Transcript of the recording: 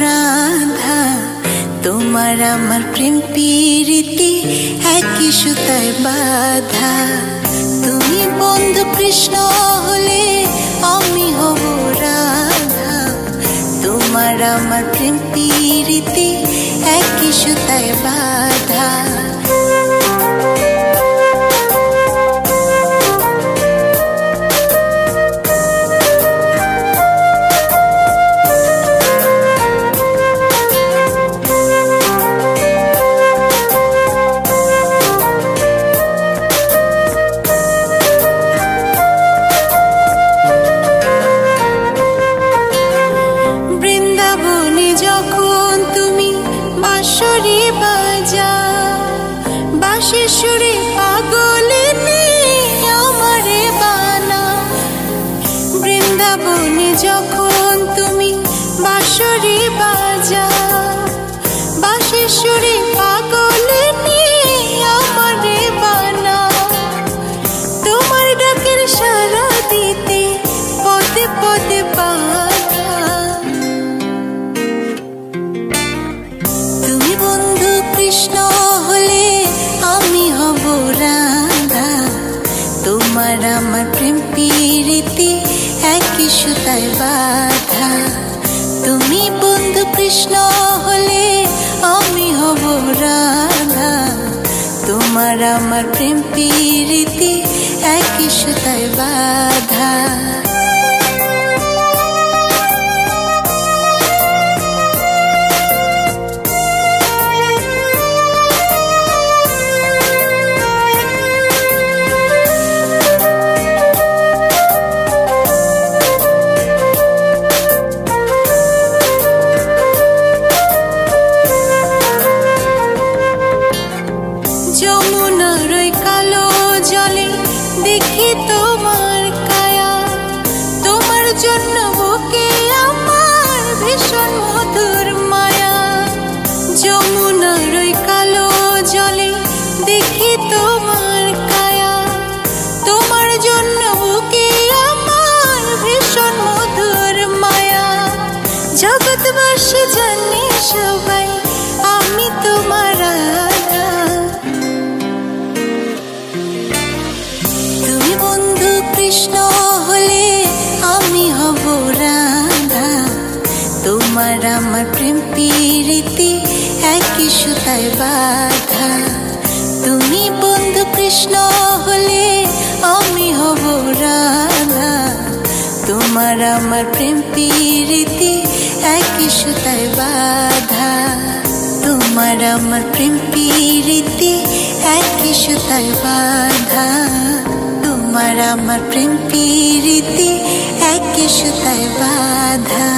রাধা, তোমার আমার প্রেম প্রীতি একই সুতায় বাঁধা। তুমি বন্ধু কৃষ্ণ হলে আমি হব রাধা, তোমার আমার প্রেম প্রীতি একই সুতায় বাঁধা। বাঁশির সুরে পাগলিনী আমারে বানা, বৃন্দাবনে যখন তুমি বাঁশরি বাজাও, বাঁশির সুরে পাগলিনী আমারে বানা। তোমার ডাকের সাড়া দিতে পদে পদে বাধা। তুমি বন্ধু কৃষ্ণ হলে আমি হব রাধা, তোমার আমার প্রেম প্রীতি একই সুতায় বাঁধা। তুমি বন্ধু কৃষ্ণ হলে আমি হব রাধা, তোমার আমার প্রেম প্রীতি একই সুতায় বাঁধা। যমুনার ওই কালো জলে দেখি তোমার কায়া, তোমার জন্য বুকে আমার ভীষণ মধুর মায়া। যমুনার ওই কালো জলে দেখি তোমার কায়া, তোমার জন্য বুকে আমার ভীষণ মধুর মায়া। জগৎবাসী জানে সবাই আমি তোমার রাধা, তুমি বন্ধু কৃষ্ণ হলে আমি হব রাধা, তোমার আমার প্রেম প্রীতি একই সুতায় বাঁধা। তুমি বন্ধু কৃষ্ণ হলে আমি হব রাধা, তোমার আমার প্রেম প্রীতি একই সুতায় বাঁধা। তোমার আমার প্রেম প্রীতি একই সুতায় বাঁধা, তোমার আমার প্রেম প্রীতি একই সুতায় বাঁধা।